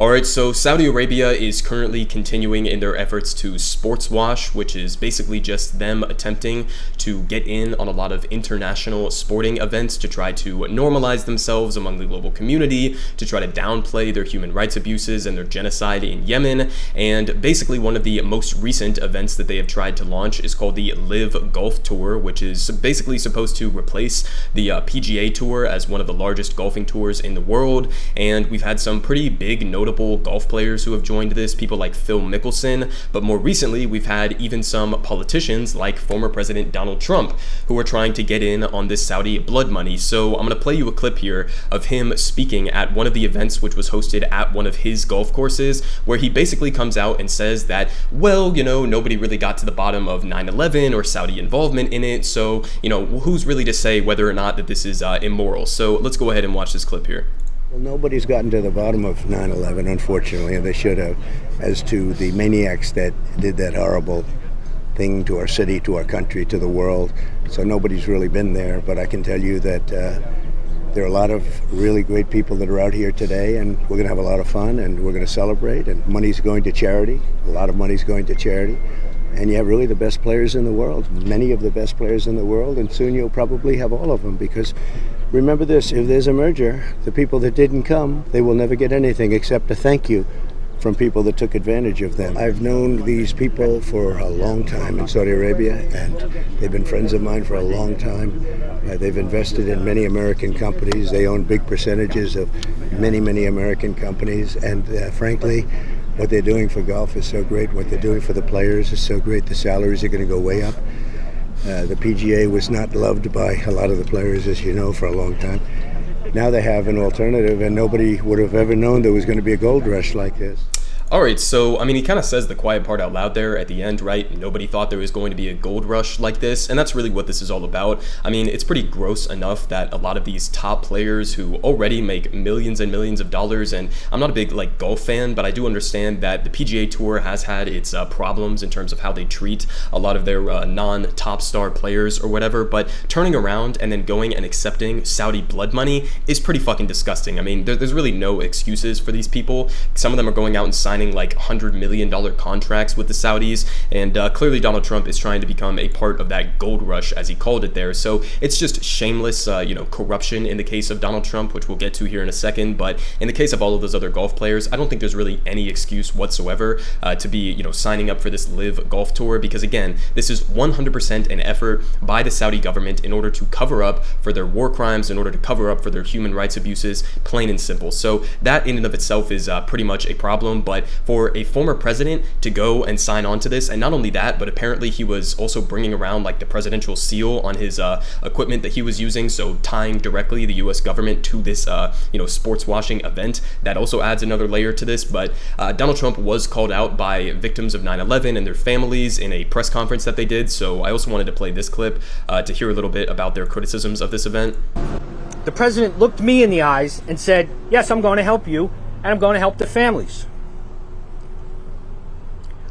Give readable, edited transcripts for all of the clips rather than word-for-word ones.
All right, so Saudi Arabia is currently continuing in their efforts to sports wash, which is basically just them attempting to get in on a lot of international sporting events to try to normalize themselves among the global community, to try to downplay their human rights abuses and their genocide in Yemen. And basically one of the most recent events that they have tried to launch is called the Live Golf Tour, which is basically supposed to replace the PGA Tour as one of the largest golfing tours in the world. And we've had some pretty big notable golf players who have joined this, people like Phil Mickelson, but more recently we've had even some politicians like former President Donald Trump who are trying to get in on this Saudi blood money. So I'm going to play you a clip here of him speaking at one of the events which was hosted at one of his golf courses, where he basically comes out and says that, well, nobody really got to the bottom of 9/11 or Saudi involvement in it, so who's really to say whether or not that this is immoral. So let's go ahead and watch this clip here. Well, nobody's gotten to the bottom of 9/11, unfortunately, and they should have, as to the maniacs that did that horrible thing to our city, to our country, to the world. So nobody's really been there, but I can tell you that there are a lot of really great people that are out here today, and we're going to have a lot of fun, and we're going to celebrate, and money's going to charity. A lot of money's going to charity. And you have really the best players in the world, many of the best players in the world, and soon you'll probably have all of them, because remember this, if there's a merger, the people that didn't come, they will never get anything except a thank you from people that took advantage of them. I've known these people for a long time in Saudi Arabia, and they've been friends of mine for a long time. They've invested in many American companies. They own big percentages of many, many American companies, and frankly, what they're doing for golf is so great. What they're doing for the players is so great. The salaries are going to go way up. The PGA was not loved by a lot of the players, as you know, for a long time. Now they have an alternative, and nobody would have ever known there was going to be a gold rush like this. All right, so, he kind of says the quiet part out loud there at the end, right? Nobody thought there was going to be a gold rush like this, and that's really what this is all about. It's pretty gross enough that a lot of these top players who already make millions and millions of dollars, and I'm not a big, golf fan, but I do understand that the PGA Tour has had its problems in terms of how they treat a lot of their non-top star players or whatever, but turning around and then going and accepting Saudi blood money is pretty fucking disgusting. There's really no excuses for these people. Some of them are going out and signing $100 million contracts with the Saudis, and clearly Donald Trump is trying to become a part of that gold rush, as he called it there. So it's just shameless, corruption in the case of Donald Trump, which we'll get to here in a second. But in the case of all of those other golf players, I don't think there's really any excuse whatsoever to be, signing up for this Live Golf Tour, because again, this is 100% an effort by the Saudi government in order to cover up for their war crimes, in order to cover up for their human rights abuses, plain and simple. So that in and of itself is pretty much a problem. But for a former president to go and sign on to this, and not only that, but apparently he was also bringing around the presidential seal on his equipment that he was using, so tying directly the U.S. government to this sports washing event, that also adds another layer to this. But Donald Trump was called out by victims of 9/11 and their families in a press conference that they did, so I also wanted to play this clip to hear a little bit about their criticisms of this event. The president looked me in the eyes and said, yes, I'm going to help you, and I'm going to help the families.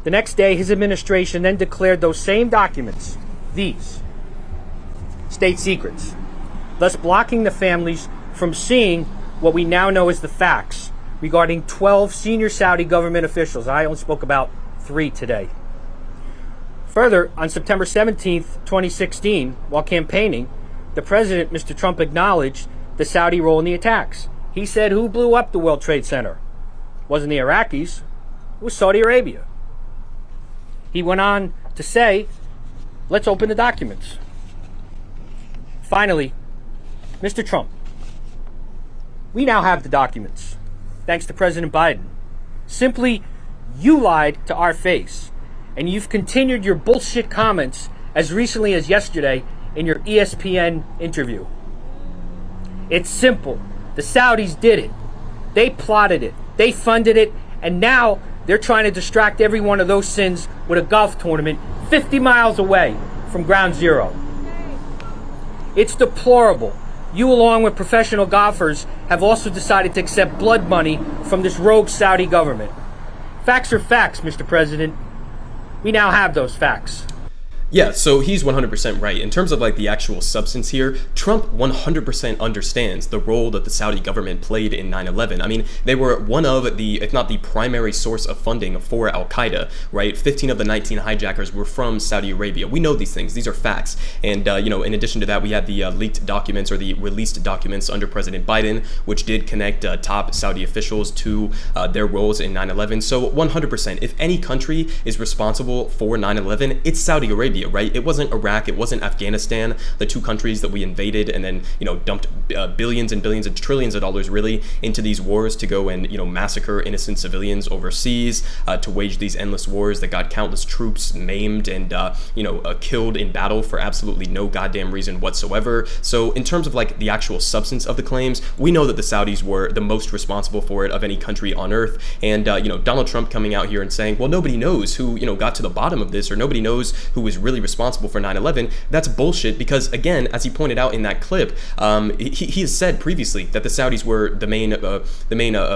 The next day, his administration then declared those same documents, these, state secrets, thus blocking the families from seeing what we now know as the facts regarding 12 senior Saudi government officials. I only spoke about 3 today. Further, on September 17th, 2016, while campaigning, the president, Mr. Trump, acknowledged the Saudi role in the attacks. He said, who blew up the World Trade Center? It wasn't the Iraqis, it was Saudi Arabia. He went on to say, let's open the documents. Finally, Mr. Trump, we now have the documents, thanks to President Biden. Simply, you lied to our face, and you've continued your bullshit comments as recently as yesterday in your ESPN interview. It's simple. The Saudis did it. They plotted it. They funded it, and now they're trying to distract every one of those sins with a golf tournament 50 miles away from ground zero. It's deplorable. You, along with professional golfers, have also decided to accept blood money from this rogue Saudi government. Facts are facts, Mr. President. We now have those facts. Yeah, so he's 100% right. In terms of like the actual substance here, Trump 100% understands the role that the Saudi government played in 9/11. I mean, they were one of the, if not the primary source of funding for Al-Qaeda, right? 15 of the 19 hijackers were from Saudi Arabia. We know these things. These are facts. And, in addition to that, we had the leaked documents or the released documents under President Biden, which did connect top Saudi officials to their roles in 9/11. So 100%, if any country is responsible for 9/11, it's Saudi Arabia, right? It wasn't Iraq, it wasn't Afghanistan, the two countries that we invaded and then, dumped billions and billions and trillions of dollars really into these wars to go and, massacre innocent civilians overseas, to wage these endless wars that got countless troops maimed and, killed in battle for absolutely no goddamn reason whatsoever. So in terms of like the actual substance of the claims, we know that the Saudis were the most responsible for it of any country on earth. And, Donald Trump coming out here and saying, well, nobody knows who, got to the bottom of this, or nobody knows who was really responsible for 9/11. That's bullshit because, again, as he pointed out in that clip, he has said previously that the Saudis were the main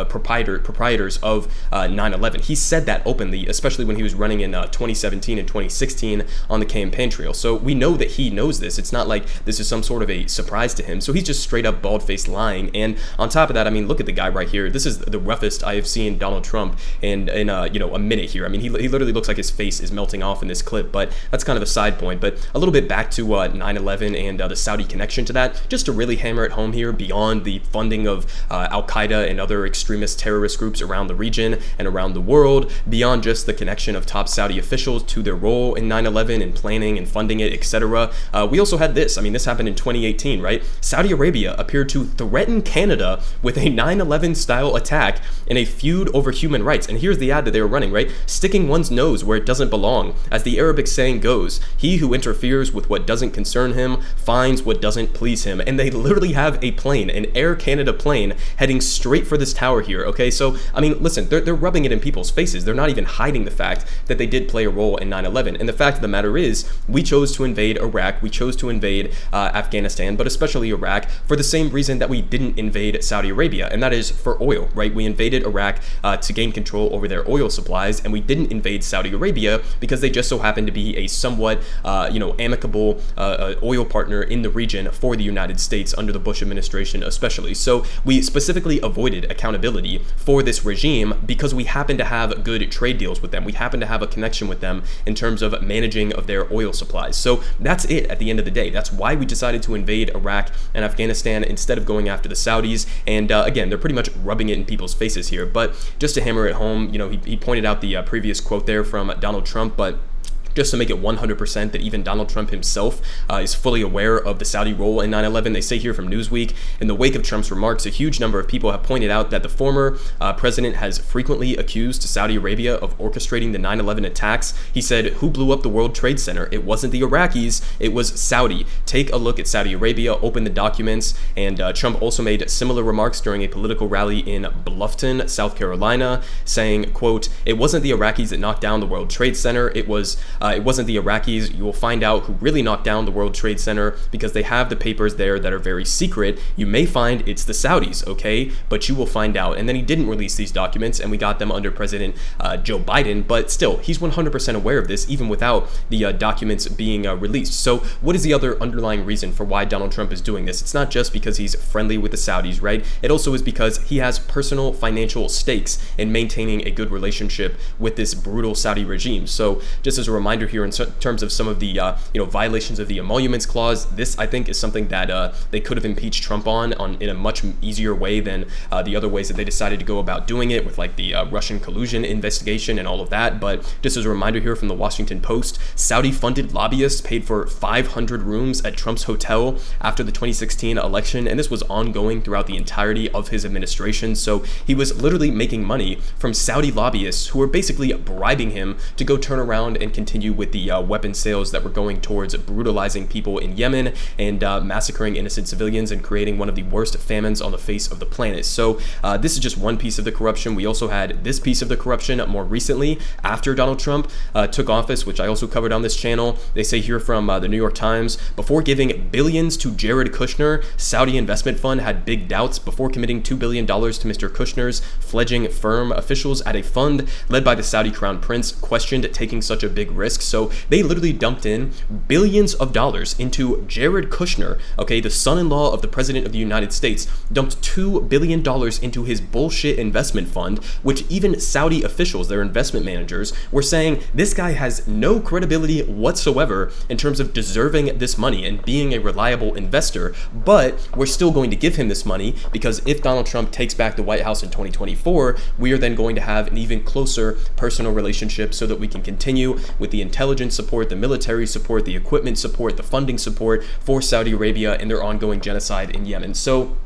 proprietors of 9/11. He said that openly, especially when he was running in 2017 and 2016 on the campaign trail. So we know that he knows this. It's not like this is some sort of a surprise to him. So he's just straight up bald-faced lying. And on top of that, I mean, look at the guy right here. This is the roughest I have seen Donald Trump in a minute here. I mean, he literally looks like his face is melting off in this clip, but that's kind of a side point. But a little bit back to 9/11 and the Saudi connection to that, just to really hammer it home here, beyond the funding of Al-Qaeda and other extremist terrorist groups around the region and around the world, beyond just the connection of top Saudi officials to their role in 9/11 and planning and funding it, etc. We also had this. I mean, this happened in 2018, right? Saudi Arabia appeared to threaten Canada with a 9/11 style attack in a feud over human rights. And here's the ad that they were running, right? Sticking one's nose where it doesn't belong. As the Arabic saying goes, he who interferes with what doesn't concern him finds what doesn't please him. And they literally have a plane, an Air Canada plane, heading straight for this tower here, okay? So, I mean, listen, they're rubbing it in people's faces. They're not even hiding the fact that they did play a role in 9/11. And the fact of the matter is, we chose to invade Iraq, we chose to invade Afghanistan, but especially Iraq, for the same reason that we didn't invade Saudi Arabia, and that is for oil, right? We invaded Iraq to gain control over their oil supplies, and we didn't invade Saudi Arabia because they just so happened to be a somewhat, amicable oil partner in the region for the United States under the Bush administration especially. So we specifically avoided accountability for this regime because we happen to have good trade deals with them. We happen to have a connection with them in terms of managing of their oil supplies. So that's it at the end of the day. That's why we decided to invade Iraq and Afghanistan instead of going after the Saudis. And again, they're pretty much rubbing it in people's faces here. But just to hammer it home, he pointed out the previous quote there from Donald Trump, but just to make it 100% that even Donald Trump himself is fully aware of the Saudi role in 9/11. They say here from Newsweek, in the wake of Trump's remarks, a huge number of people have pointed out that the former president has frequently accused Saudi Arabia of orchestrating the 9/11 attacks. He said, who blew up the World Trade Center? It wasn't the Iraqis, it was Saudi. Take a look at Saudi Arabia, open the documents. And Trump also made similar remarks during a political rally in Bluffton, South Carolina, saying, quote, it wasn't the Iraqis that knocked down the World Trade Center, it wasn't the Iraqis. You will find out who really knocked down the World Trade Center because they have the papers there that are very secret. You may find it's the Saudis, okay? But you will find out. And then he didn't release these documents, and we got them under President Joe Biden. But still, he's 100% aware of this, even without the documents being released. So what is the other underlying reason for why Donald Trump is doing this? It's not just because he's friendly with the Saudis, right? It also is because he has personal financial stakes in maintaining a good relationship with this brutal Saudi regime. So just as a reminder here, in terms of some of the violations of the emoluments clause, this I think is something that they could have impeached Trump on in a much easier way than the other ways that they decided to go about doing it, with like the Russian collusion investigation and all of that. But just as a reminder here from the Washington Post, Saudi-funded lobbyists paid for 500 rooms at Trump's hotel after the 2016 election, and this was ongoing throughout the entirety of his administration. So he was literally making money from Saudi lobbyists who were basically bribing him to go turn around and continue with the weapon sales that were going towards brutalizing people in Yemen and massacring innocent civilians and creating one of the worst famines on the face of the planet. So this is just one piece of the corruption. We also had this piece of the corruption more recently after Donald Trump took office, which I also covered on this channel. They say here from the New York Times, before giving billions to Jared Kushner, Saudi investment fund had big doubts before committing $2 billion to Mr. Kushner's fledgling firm. Officials at a fund led by the Saudi crown prince questioned taking such a big risk. risk. So they literally dumped in billions of dollars into Jared Kushner, okay, the son-in-law of the president of the United States, dumped $2 billion into his bullshit investment fund, which even Saudi officials, their investment managers, were saying this guy has no credibility whatsoever in terms of deserving this money and being a reliable investor, but we're still going to give him this money because if Donald Trump takes back the White House in 2024, we are then going to have an even closer personal relationship so that we can continue with the intelligence support, the military support, the equipment support, the funding support for Saudi Arabia and their ongoing genocide in Yemen. So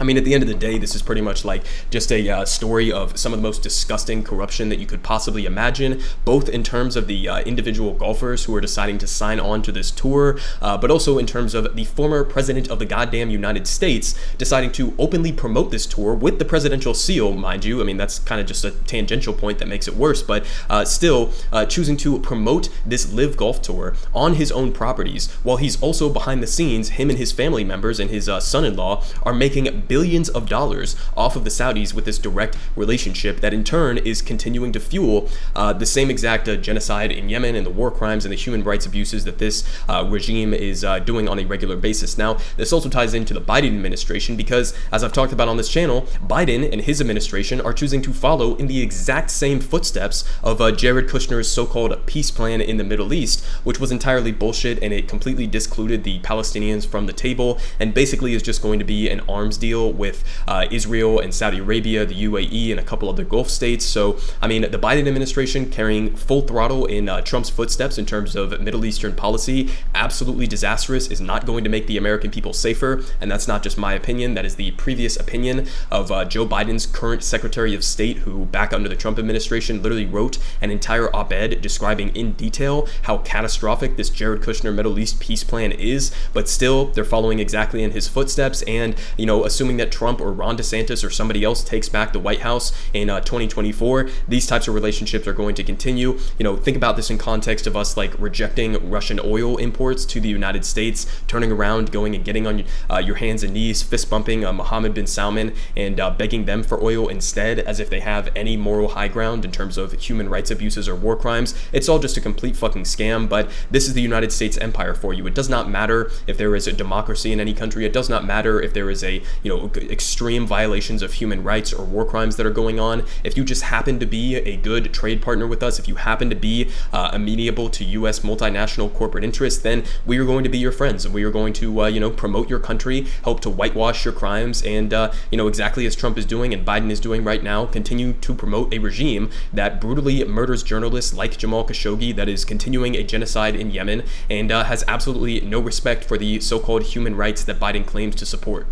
I mean, at the end of the day, this is pretty much like just a story of some of the most disgusting corruption that you could possibly imagine, both in terms of the individual golfers who are deciding to sign on to this tour, but also in terms of the former president of the goddamn United States deciding to openly promote this tour with the presidential seal, mind you. I mean, that's kind of just a tangential point that makes it worse, but still choosing to promote this live golf tour on his own properties, while he's also behind the scenes, him and his family members and his son-in-law are making billions of dollars off of the Saudis with this direct relationship that in turn is continuing to fuel the same exact genocide in Yemen and the war crimes and the human rights abuses that this regime is doing on a regular basis. Now, this also ties into the Biden administration because, as I've talked about on this channel, Biden and his administration are choosing to follow in the exact same footsteps of Jared Kushner's so-called peace plan in the Middle East, which was entirely bullshit and it completely discluded the Palestinians from the table and basically is just going to be an arms deal with Israel and Saudi Arabia, the UAE, and a couple other Gulf states. So, I mean, the Biden administration carrying full throttle in Trump's footsteps in terms of Middle Eastern policy, absolutely disastrous, is not going to make the American people safer. And that's not just my opinion. That is the previous opinion of Joe Biden's current Secretary of State, who back under the Trump administration literally wrote an entire op-ed describing in detail how catastrophic this Jared Kushner Middle East peace plan is. But still, they're following exactly in his footsteps and, you know, assuming that Trump or Ron DeSantis or somebody else takes back the White House in 2024, these types of relationships are going to continue. You know, think about this in context of us like rejecting Russian oil imports to the United States, turning around, going and getting on your hands and knees, fist bumping Mohammed bin Salman and begging them for oil instead, as if they have any moral high ground in terms of human rights abuses or war crimes. It's all just a complete fucking scam, but this is the United States empire for you. It does not matter if there is a democracy in any country. It does not matter if there is a, you know, extreme violations of human rights or war crimes that are going on. If you just happen to be a good trade partner with us, if you happen to be amenable to U.S. multinational corporate interests, then we are going to be your friends and we are going to, you know, promote your country, help to whitewash your crimes, and, you know, exactly as Trump is doing and Biden is doing right now, continue to promote a regime that brutally murders journalists like Jamal Khashoggi, that is continuing a genocide in Yemen, and has absolutely no respect for the so-called human rights that Biden claims to support.